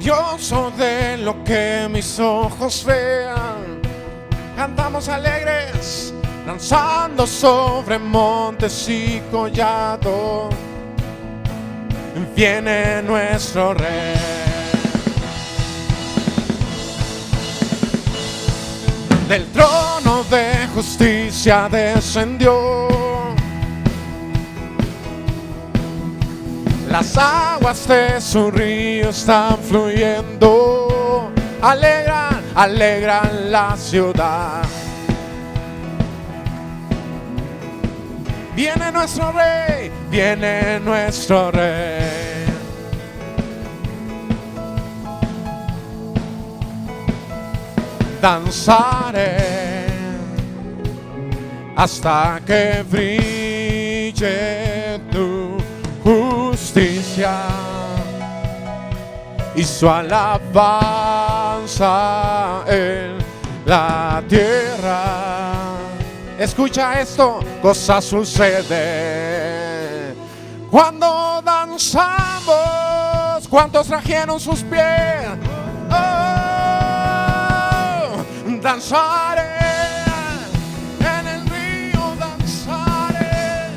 glorioso de lo que mis ojos vean. Cantamos alegres, danzando sobre montes y collados. Viene nuestro Rey. Del trono de justicia descendió. Las aguas de su río están fluyendo. Alegran, alegran la ciudad. Viene nuestro Rey, viene nuestro Rey. Danzaré hasta que brille tu justicia y su alabanza en la tierra. Escucha esto, cosa sucede cuando danzamos. ¿Cuántos trajeron sus pies? Oh, danzaré en el río, danzaré,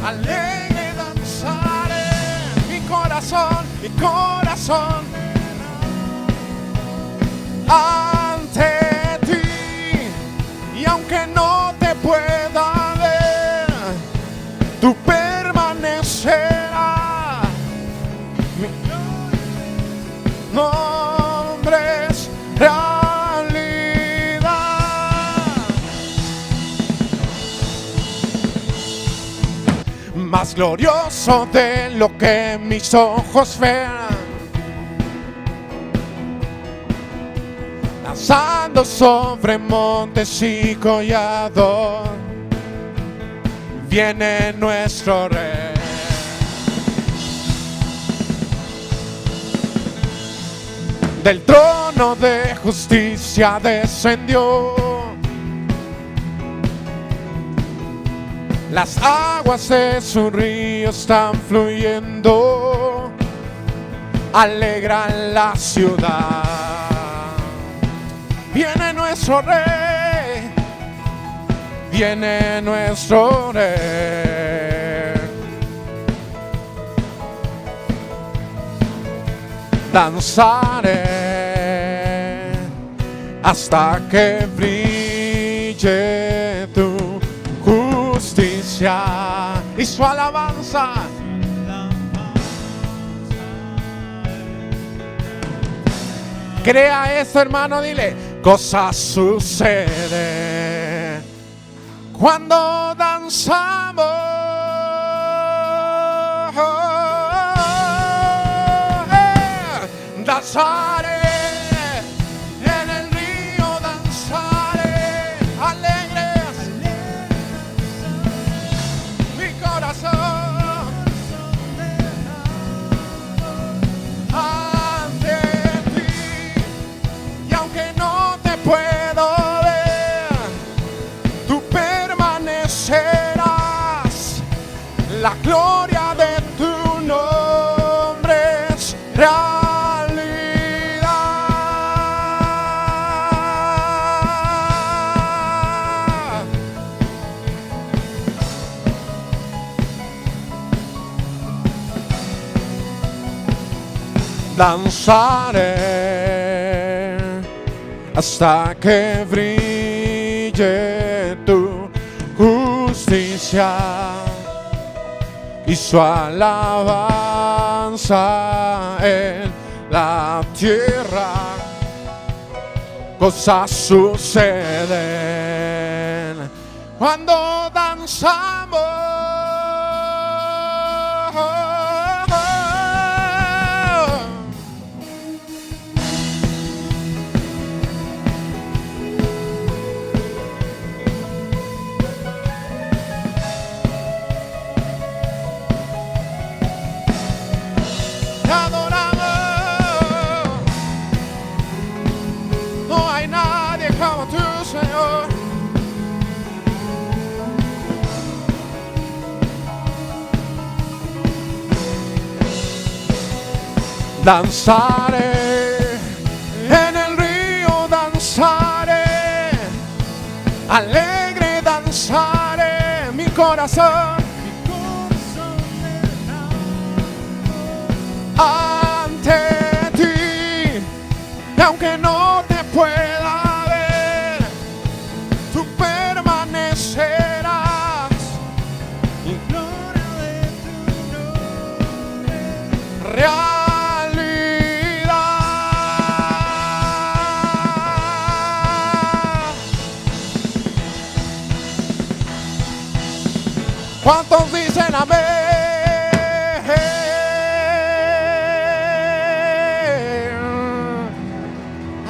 alegre danzaré, mi corazón ante ti. Y aunque no te pueda ver, tú permanecerás. Mi nombre es realidad. Más glorioso de lo que mis ojos vean. Danzando sobre montes y collados, viene nuestro Rey. Del trono de justicia descendió. Las aguas de su río están fluyendo. Alegran la ciudad. Viene nuestro Rey, viene nuestro Rey. Danzaré hasta que brille tu justicia y su alabanza. Crea esto, hermano, dile. Cosas suceden cuando danzamos. Danzaré en el río, danzaré alegres, mi corazón ante ti. Y aunque no te puedo ver, tú permanecerás. La gloria de tu nombre es realidad. Danzaré hasta que brille tu justicia y su alabanza en la tierra. Cosas suceden cuando danzamos. danzaré, en el río danzaré, alegre danzaré, mi corazón ante ti, y aunque no te pueda ver, tú permanecerás, y gloria de tu nombre, realidad. ¿Cuántos dicen amén?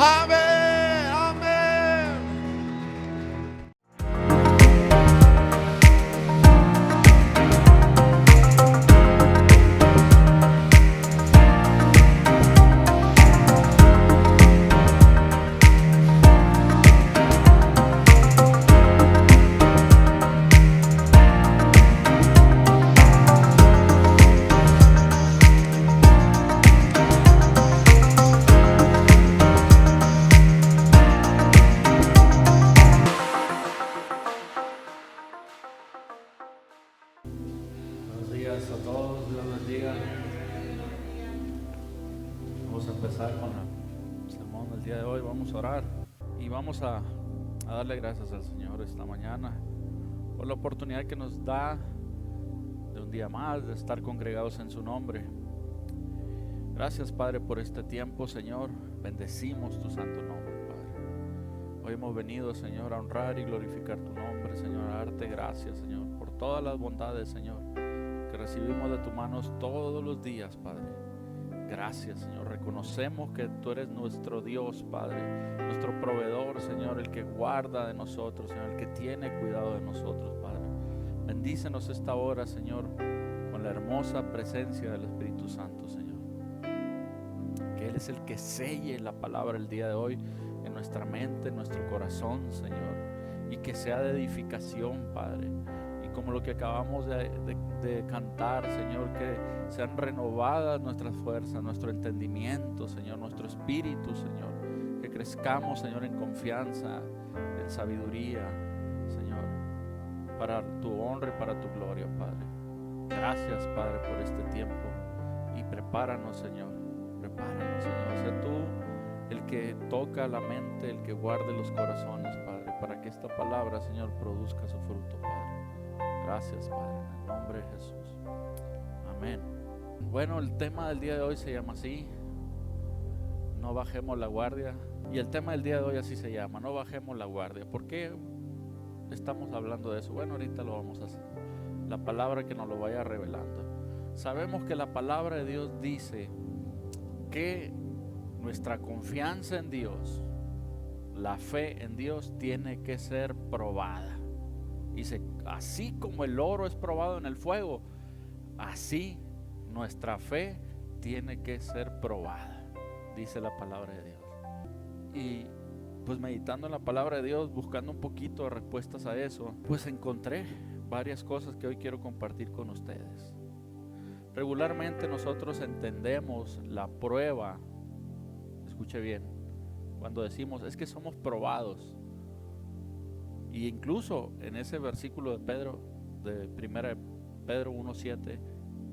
Amén, amén. Buenos días a todos, Dios les bendiga. Vamos a empezar con el sermón del día de hoy. Vamos a orar y vamos a darle gracias al Señor esta mañana por la oportunidad que nos da de un día más de estar congregados en su nombre. Gracias, Padre, por este tiempo, Señor. Bendecimos tu santo nombre, Padre. Hoy hemos venido, Señor, a honrar y glorificar tu nombre, Señor, a darte gracias, Señor, por todas las bondades, Señor, que recibimos de tus manos todos los días, Padre. Gracias, Señor. Reconocemos que tú eres nuestro Dios, Padre, nuestro proveedor, Señor, el que guarda de nosotros, Señor, el que tiene cuidado de nosotros, Padre. Bendícenos esta hora, Señor, con la hermosa presencia del Espíritu Santo, Señor. Que Él es el que selle la palabra el día de hoy en nuestra mente, en nuestro corazón, Señor, y que sea de edificación, Padre. Y como lo que acabamos de cantar, Señor, que sean renovadas nuestras fuerzas, nuestro entendimiento, Señor, nuestro espíritu, Señor, que crezcamos, Señor, en confianza, en sabiduría, Señor, para tu honra y para tu gloria, Padre. Gracias, Padre, por este tiempo, y prepáranos, Señor, sé tú el que toca la mente, el que guarde los corazones, Padre, para que esta palabra, Señor, produzca su fruto, Padre. Gracias, Padre, en el nombre de Jesús. Amén. Bueno, el tema del día de hoy se llama así: no bajemos la guardia. Y el tema del día de hoy así se llama: no bajemos la guardia. ¿Por qué estamos hablando de eso? Bueno, ahorita lo vamos a hacer. La palabra que nos lo vaya revelando. Sabemos que la palabra de Dios dice que nuestra confianza en Dios, la fe en Dios, tiene que ser probada. Dice, así como el oro es probado en el fuego, así nuestra fe tiene que ser probada, dice la palabra de Dios. Y pues meditando en la palabra de Dios, buscando un poquito de respuestas a eso, pues encontré varias cosas que hoy quiero compartir con ustedes. Regularmente nosotros entendemos la prueba, escuche bien, cuando decimos es que somos probados. Y incluso en ese versículo de Pedro, de 1 Pedro 1:7,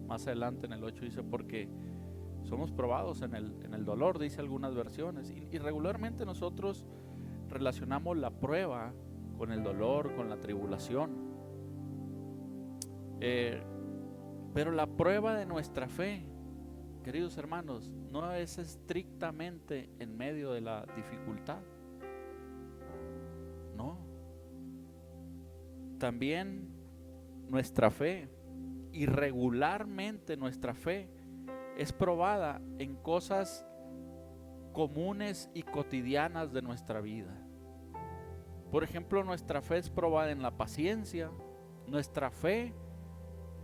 más adelante en el 8 dice, porque somos probados en el dolor, dice algunas versiones. Y regularmente nosotros relacionamos la prueba con el dolor, con la tribulación. Pero la prueba de nuestra fe, queridos hermanos, no es estrictamente en medio de la dificultad. No. También nuestra fe, y regularmente nuestra fe, es probada en cosas comunes y cotidianas de nuestra vida. Por ejemplo, nuestra fe es probada en la paciencia. Nuestra fe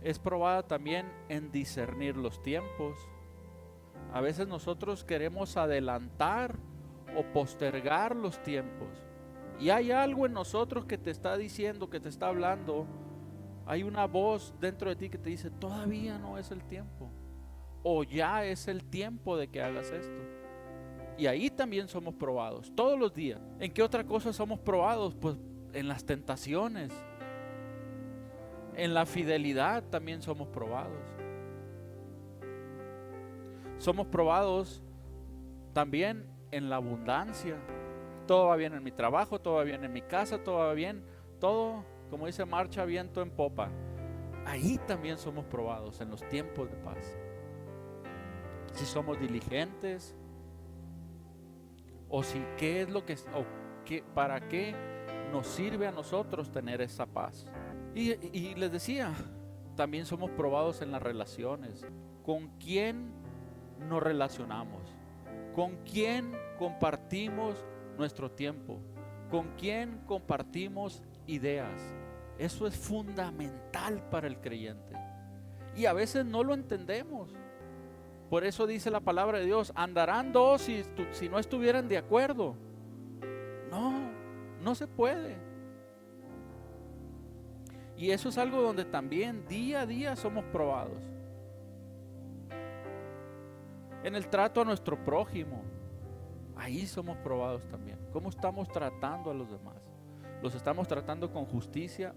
es probada también en discernir los tiempos. A veces nosotros queremos adelantar o postergar los tiempos. Y hay algo en nosotros que te está diciendo, que te está hablando. Hay una voz dentro de ti que te dice, todavía no es el tiempo. o ya es el tiempo de que hagas esto. Y ahí también somos probados, todos los días. ¿En qué otra cosa somos probados? Pues en las tentaciones. En la fidelidad también somos probados. Somos probados también en la abundancia. Todo va bien en mi trabajo, todo va bien en mi casa, todo va bien. Todo, como dice, marcha viento en popa. Ahí también somos probados, en los tiempos de paz. Si somos diligentes, o si qué es lo que, para qué nos sirve a nosotros tener esa paz. Y les decía, también somos probados en las relaciones. ¿Con quién nos relacionamos? ¿Con quién compartimos nuestro tiempo? ¿Con quién compartimos ideas? Eso es fundamental para el creyente. Y a veces no lo entendemos. Por eso dice la palabra de Dios, andarán dos si no estuvieran de acuerdo. No se puede. Y eso es algo donde también día a día somos probados. En el trato a nuestro prójimo, ahí somos probados también. ¿Cómo estamos tratando a los demás? ¿Los estamos tratando con justicia?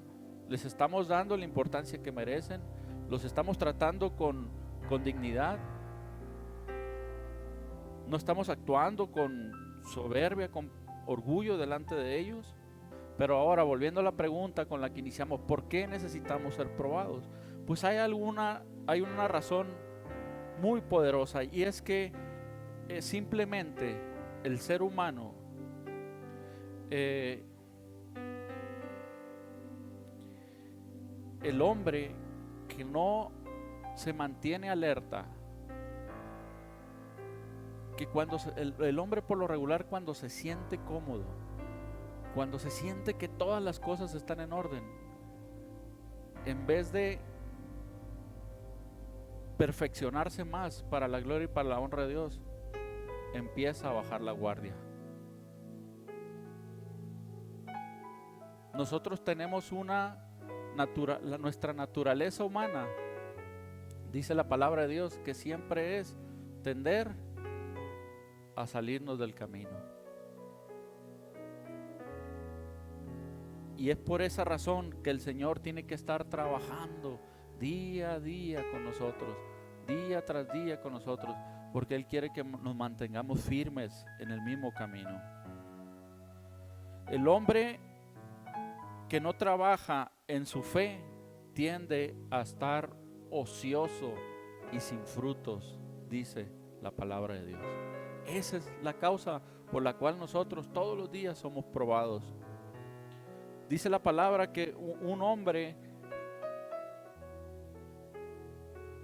¿Les estamos dando la importancia que merecen? ¿Los estamos tratando con dignidad? ¿No estamos actuando con soberbia, con orgullo delante de ellos? Pero ahora, volviendo a la pregunta con la que iniciamos, ¿por qué necesitamos ser probados? Pues hay una razón muy poderosa, y es que simplemente el ser humano el hombre que no se mantiene alerta, que cuando el hombre por lo regular, cuando se siente cómodo, cuando se siente que todas las cosas están en orden, en vez de perfeccionarse más para la gloria y para la honra de Dios, empieza a bajar la guardia. Nosotros tenemos nuestra naturaleza humana, dice la palabra de Dios, que siempre es tender a salirnos del camino. Y es por esa razón que el Señor tiene que estar trabajando día a día con nosotros, día tras día con nosotros, porque Él quiere que nos mantengamos firmes en el mismo camino. El hombre que no trabaja en su fe tiende a estar ocioso y sin frutos, dice la palabra de Dios. Esa es la causa por la cual nosotros todos los días somos probados. Dice la palabra que un hombre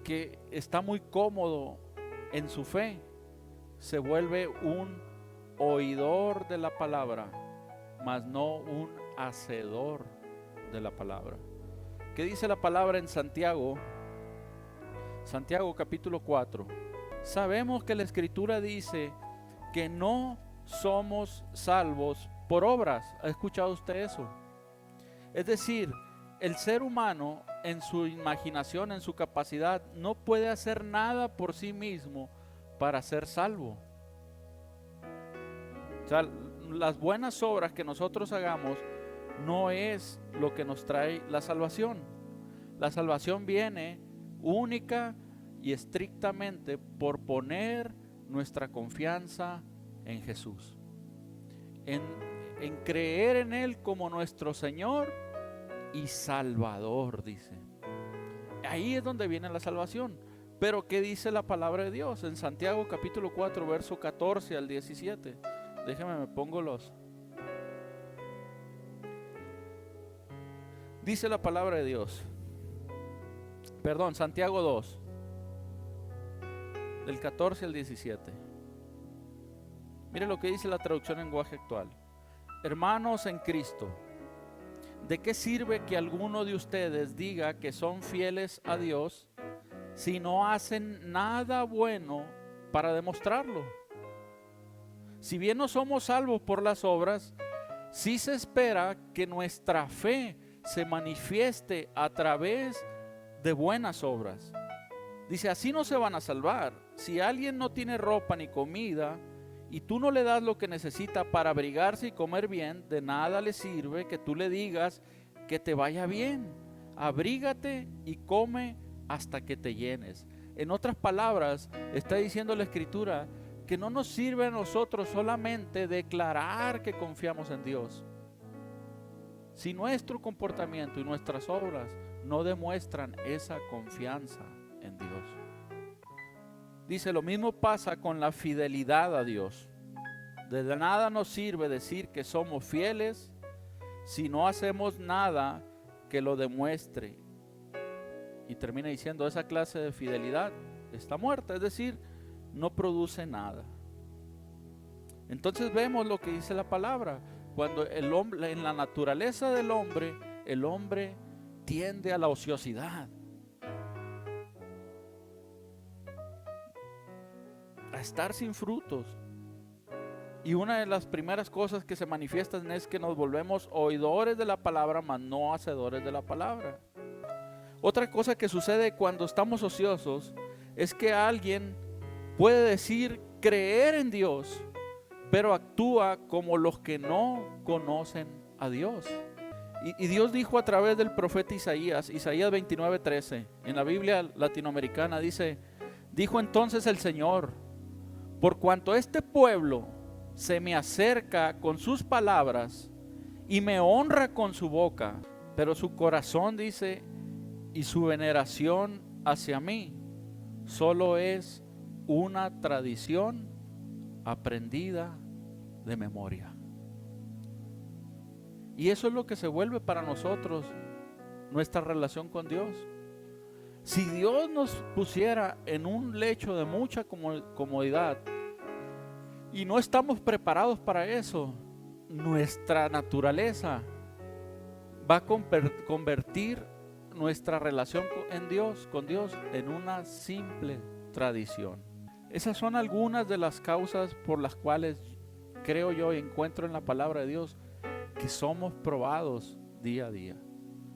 que está muy cómodo en su fe se vuelve un oidor de la palabra, mas no un hacedor de la palabra. ¿Qué dice la palabra en Santiago? Santiago capítulo 4. Sabemos que la Escritura dice que no somos salvos por obras. ¿Ha escuchado usted eso? Es decir, el ser humano en su imaginación, en su capacidad, no puede hacer nada por sí mismo para ser salvo. O sea, las buenas obras que nosotros hagamos no es lo que nos trae la salvación. La salvación viene única y estrictamente por poner nuestra confianza en Jesús, en creer en Él como nuestro Señor y Salvador, dice. Ahí es donde viene la salvación. Pero ¿qué dice la palabra de Dios? En Santiago capítulo 4, verso 14 al 17. Déjeme, me pongo Dice la palabra de Dios. Perdón, Santiago 2, del 14 al 17. Mire lo que dice la traducción en lenguaje actual. Hermanos en Cristo, ¿de qué sirve que alguno de ustedes diga que son fieles a Dios si no hacen nada bueno para demostrarlo? Si bien no somos salvos por las obras, sí se espera que nuestra fe se manifieste a través de buenas obras. Dice, así no se van a salvar. Si alguien no tiene ropa ni comida y tú no le das lo que necesita para abrigarse y comer bien, de nada le sirve que tú le digas que te vaya bien. Abrígate y come hasta que te llenes. En otras palabras, está diciendo la Escritura que no nos sirve a nosotros solamente declarar que confiamos en Dios, si nuestro comportamiento y nuestras obras no demuestran esa confianza en Dios. Dice, lo mismo pasa con la fidelidad a Dios. De nada nos sirve decir que somos fieles si no hacemos nada que lo demuestre. Y termina diciendo, esa clase de fidelidad está muerta, es decir, no produce nada. Entonces vemos lo que dice la palabra. Cuando el hombre, en la naturaleza del hombre, el hombre tiende a la ociosidad, a estar sin frutos. Y una de las primeras cosas que se manifiestan es que nos volvemos oidores de la palabra, mas no hacedores de la palabra. Otra cosa que sucede cuando estamos ociosos es que alguien puede decir creer en Dios, pero actúa como los que no conocen a Dios. Y Dios dijo a través del profeta Isaías 29:13, en la Biblia latinoamericana dice, dijo entonces el Señor, por cuanto este pueblo se me acerca con sus palabras y me honra con su boca, pero su corazón, dice, y su veneración hacia mí solo es una tradición aprendida de memoria. Y eso es lo que se vuelve para nosotros nuestra relación con Dios. Si Dios nos pusiera en un lecho de mucha comodidad y no estamos preparados para eso, nuestra naturaleza va a convertir nuestra relación con Dios en una simple tradición. Esas son algunas de las causas por las cuales creo yo y encuentro en la palabra de Dios que somos probados día a día.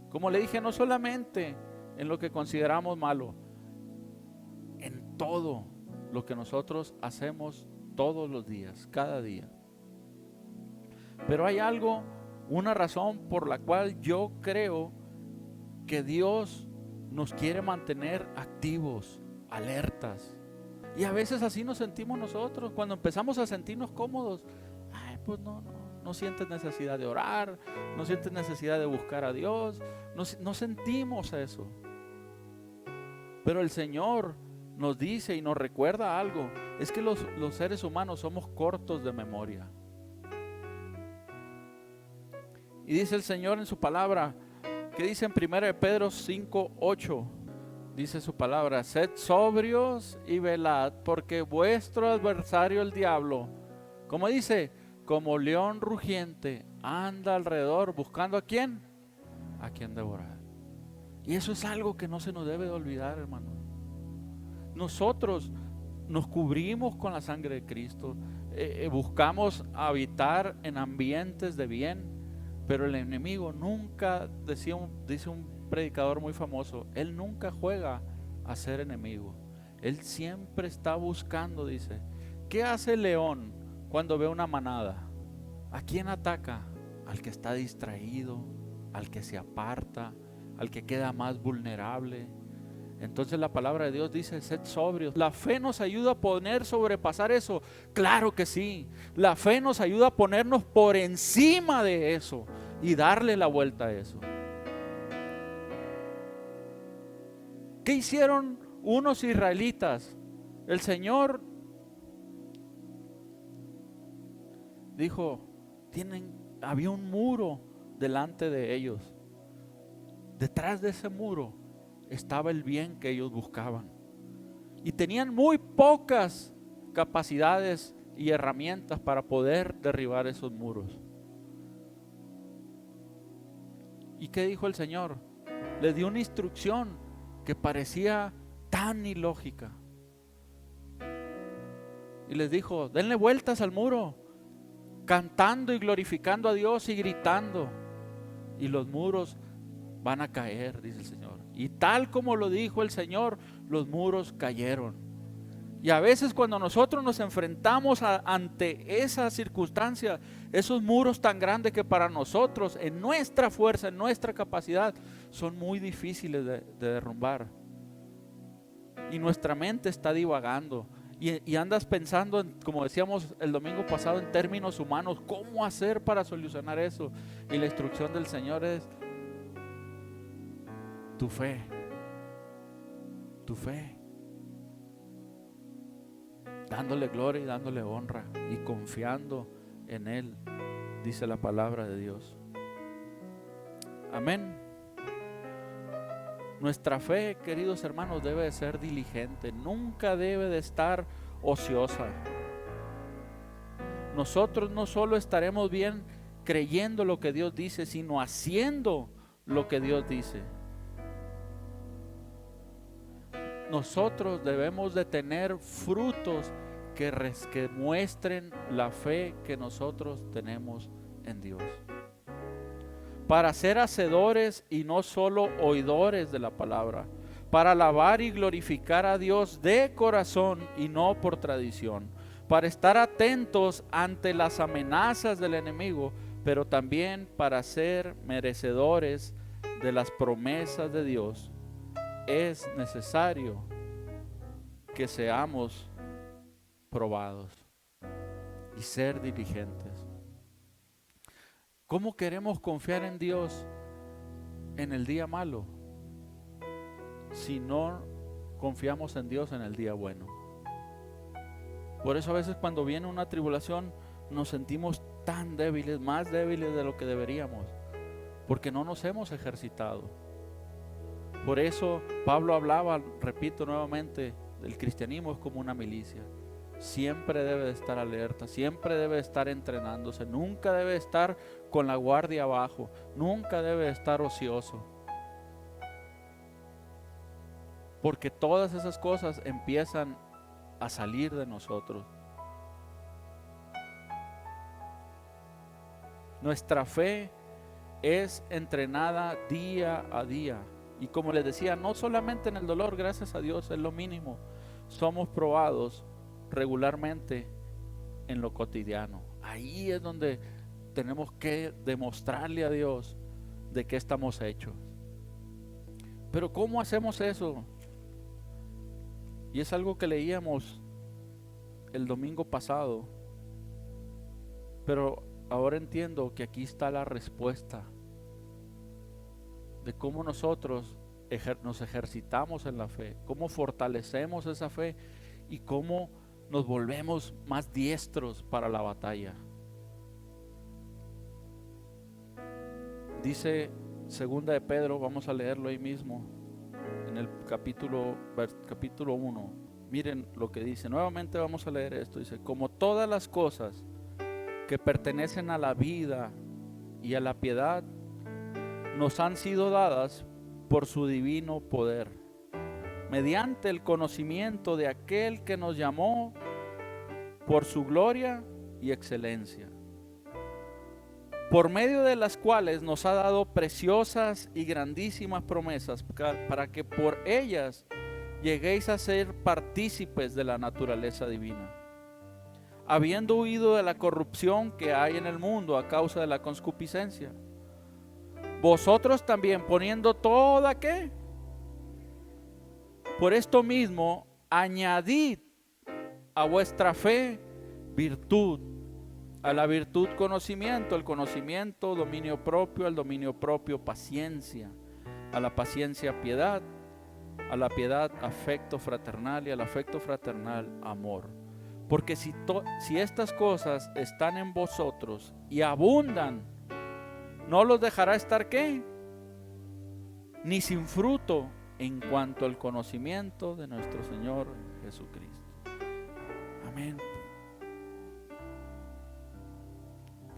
Como le dije, no solamente en lo que consideramos malo, en todo lo que nosotros hacemos todos los días, cada día. Pero hay algo, una razón por la cual yo creo que Dios nos quiere mantener activos, alertas. Y a veces así nos sentimos nosotros. Cuando empezamos a sentirnos cómodos, pues no sientes necesidad de orar, no sientes necesidad de buscar a Dios, no sentimos eso. Pero el Señor nos dice y nos recuerda algo, es que los seres humanos somos cortos de memoria. Y dice el Señor en su palabra, que dice en 1 Pedro 5:8, dice su palabra, sed sobrios y velad, porque vuestro adversario el diablo, como dice, como león rugiente, anda alrededor buscando ¿a quién? A quien devorar. Y eso es algo que no se nos debe de olvidar, hermano. Nosotros nos cubrimos con la sangre de Cristo, buscamos habitar en ambientes de bien, pero el enemigo nunca, dice un predicador muy famoso, él nunca juega a ser enemigo. Él siempre está buscando, dice, ¿qué hace el león cuando ve una manada? ¿A quién ataca? Al que está distraído, al que se aparta, al que queda más vulnerable. Entonces la palabra de Dios dice, sed sobrios. ¿La fe nos ayuda a sobrepasar eso? Claro que sí. La fe nos ayuda a ponernos por encima de eso y darle la vuelta a eso. ¿Qué hicieron unos israelitas? El Señor dijo, había un muro delante de ellos. Detrás de ese muro estaba el bien que ellos buscaban. Y tenían muy pocas capacidades y herramientas para poder derribar esos muros. ¿Y qué dijo el Señor? Les dio una instrucción que parecía tan ilógica. Y les dijo, denle vueltas al muro, cantando y glorificando a Dios y gritando. Y los muros van a caer, dice el Señor. Y tal como lo dijo el Señor, los muros cayeron. Y a veces cuando nosotros nos enfrentamos ante esa circunstancia, esos muros tan grandes que para nosotros, en nuestra fuerza, en nuestra capacidad, son muy difíciles de derrumbar. Y nuestra mente está divagando. Y andas pensando, como decíamos el domingo pasado, en términos humanos, ¿cómo hacer para solucionar eso? Y la instrucción del Señor es tu fe. Tu fe. Dándole gloria y dándole honra y confiando en Él, dice la palabra de Dios. Amén. Nuestra fe, queridos hermanos, debe de ser diligente, nunca debe de estar ociosa. Nosotros no solo estaremos bien creyendo lo que Dios dice, sino haciendo lo que Dios dice. Nosotros debemos de tener frutos que muestren la fe que nosotros tenemos en Dios. Para ser hacedores y no solo oidores de la palabra. Para alabar y glorificar a Dios de corazón y no por tradición. Para estar atentos ante las amenazas del enemigo, pero también para ser merecedores de las promesas de Dios. Es necesario que seamos probados y ser diligentes. ¿Cómo queremos confiar en Dios en el día malo si no confiamos en Dios en el día bueno? Por eso a veces cuando viene una tribulación nos sentimos tan débiles, más débiles de lo que deberíamos, porque no nos hemos ejercitado. Por eso Pablo hablaba, repito nuevamente, del cristianismo es como una milicia. Siempre debe de estar alerta, siempre debe de estar entrenándose, nunca debe de estar con la guardia abajo, nunca debe de estar ocioso. Porque todas esas cosas empiezan a salir de nosotros. Nuestra fe es entrenada día a día. Y como les decía, no solamente en el dolor, gracias a Dios, es lo mínimo. Somos probados regularmente en lo cotidiano. Ahí es donde tenemos que demostrarle a Dios de qué estamos hechos. Pero ¿cómo hacemos eso? Y es algo que leíamos el domingo pasado. Pero ahora entiendo que aquí está la respuesta de cómo nosotros nos ejercitamos en la fe, cómo fortalecemos esa fe y cómo nos volvemos más diestros para la batalla. Dice segunda de Pedro, vamos a leerlo ahí mismo, en el capítulo 1. Miren lo que dice, nuevamente vamos a leer esto. Dice, como todas las cosas que pertenecen a la vida y a la piedad nos han sido dadas por su divino poder, mediante el conocimiento de aquel que nos llamó por su gloria y excelencia, por medio de las cuales nos ha dado preciosas y grandísimas promesas, para que por ellas lleguéis a ser partícipes de la naturaleza divina, habiendo huido de la corrupción que hay en el mundo a causa de la concupiscencia. Vosotros también, poniendo toda ¿qué? Por esto mismo, añadid a vuestra fe virtud, a la virtud conocimiento, al conocimiento dominio propio, al dominio propio paciencia, a la paciencia piedad, a la piedad afecto fraternal y al afecto fraternal amor. Porque si estas cosas están en vosotros y abundan, no los dejará estar ¿qué? Ni sin fruto en cuanto al conocimiento de nuestro Señor Jesucristo. Amén.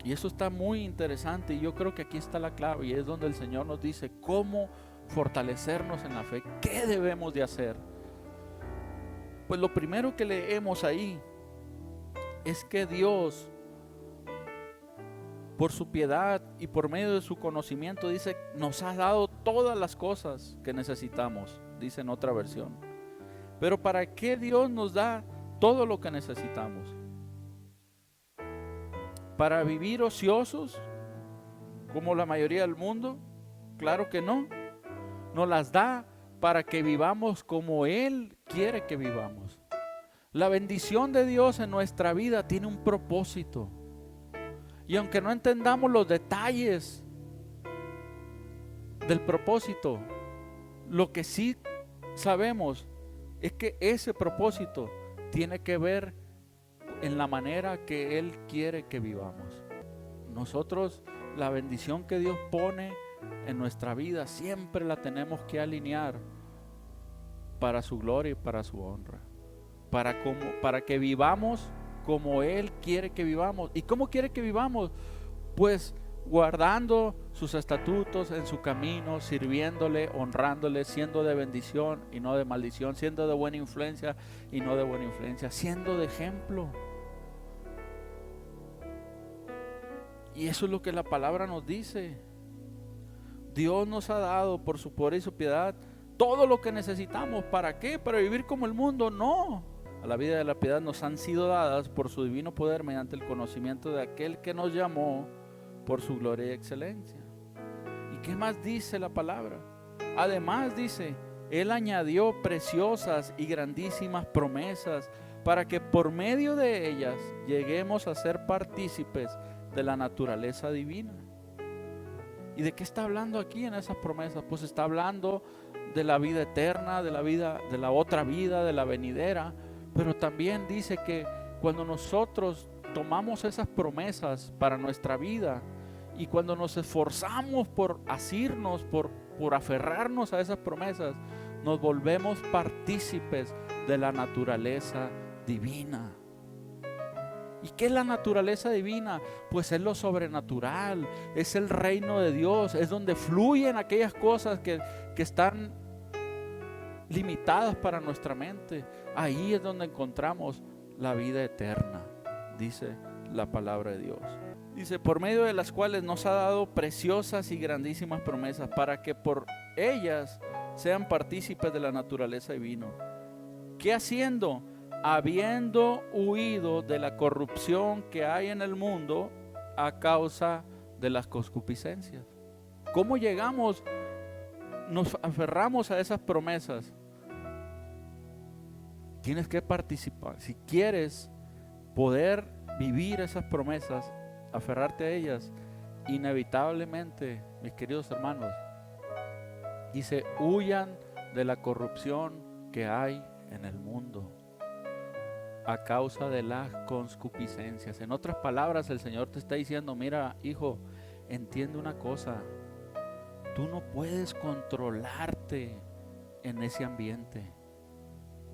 Y eso está muy interesante y yo creo que aquí está la clave y es donde el Señor nos dice cómo fortalecernos en la fe. ¿Qué debemos de hacer? Pues lo primero que leemos ahí es que Dios, por su piedad y por medio de su conocimiento, dice, nos ha dado todas las cosas que necesitamos, dice en otra versión. Pero ¿para qué Dios nos da todo lo que necesitamos? ¿Para vivir ociosos como la mayoría del mundo? Claro que no. Nos las da para que vivamos como Él quiere que vivamos. La bendición de Dios en nuestra vida tiene un propósito. Y aunque no entendamos los detalles del propósito, lo que sí sabemos es que ese propósito tiene que ver en la manera que Él quiere que vivamos. Nosotros, la bendición que Dios pone en nuestra vida, siempre la tenemos que alinear para su gloria y para su honra. Para que vivamos como Él quiere que vivamos. ¿Y cómo quiere que vivamos? Pues guardando sus estatutos en su camino, sirviéndole, honrándole, siendo de bendición y no de maldición, siendo de buena influencia y no de buena influencia, siendo de ejemplo. Y eso es lo que la palabra nos dice. Dios nos ha dado por su poder y su piedad todo lo que necesitamos. ¿Para qué? ¿Para vivir como el mundo? No. A la vida de la piedad nos han sido dadas por su divino poder mediante el conocimiento de aquel que nos llamó por su gloria y excelencia. ¿Y qué más dice la palabra? Además dice, Él añadió preciosas y grandísimas promesas para que por medio de ellas lleguemos a ser partícipes de la naturaleza divina. ¿Y de qué está hablando aquí en esas promesas? Pues está hablando de la vida eterna, de la vida, de la otra vida, de la venidera. Pero también dice que cuando nosotros tomamos esas promesas para nuestra vida y cuando nos esforzamos por asirnos, por aferrarnos a esas promesas, nos volvemos partícipes de la naturaleza divina. ¿Y qué es la naturaleza divina? Pues es lo sobrenatural, es el reino de Dios, es donde fluyen aquellas cosas que están limitadas para nuestra mente. Ahí es donde encontramos la vida eterna, dice la palabra de Dios. Dice, por medio de las cuales nos ha dado preciosas y grandísimas promesas para que por ellas sean partícipes de la naturaleza divina. ¿Qué haciendo? Habiendo huido de la corrupción que hay en el mundo a causa de las concupiscencias. ¿Cómo llegamos? Nos aferramos a esas promesas. Tienes que participar. Si quieres poder vivir esas promesas, aferrarte a ellas, inevitablemente, mis queridos hermanos, dice, huyan de la corrupción que hay en el mundo a causa de las concupiscencias. En otras palabras, el Señor te está diciendo, mira, hijo, entiende una cosa, tú no puedes controlarte en ese ambiente.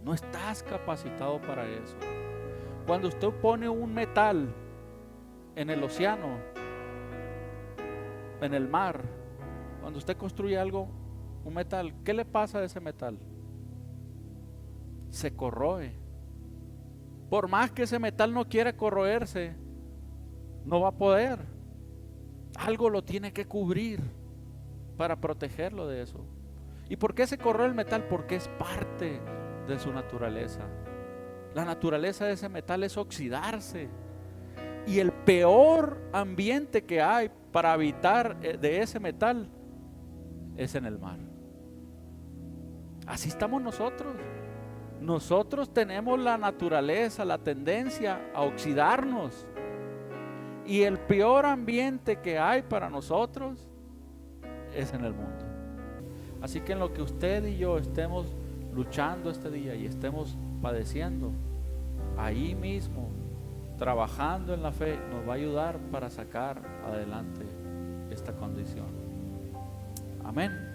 No estás capacitado para eso. Cuando usted pone un metal en el océano, en el mar, cuando usted construye algo, un metal, ¿qué le pasa a ese metal? Se corroe. Por más que ese metal no quiera corroerse, no va a poder. Algo lo tiene que cubrir para protegerlo de eso. ¿Y por qué se corroe el metal? Porque es parte de su naturaleza. La naturaleza de ese metal es oxidarse. Y el peor ambiente que hay para habitar de ese metal es en el mar. Así estamos nosotros. Nosotros tenemos la naturaleza, la tendencia a oxidarnos. Y el peor ambiente que hay para nosotros es en el mundo. Así que en lo que usted y yo estemos luchando este día y estemos padeciendo, ahí mismo, trabajando en la fe, nos va a ayudar para sacar adelante esta condición. Amén.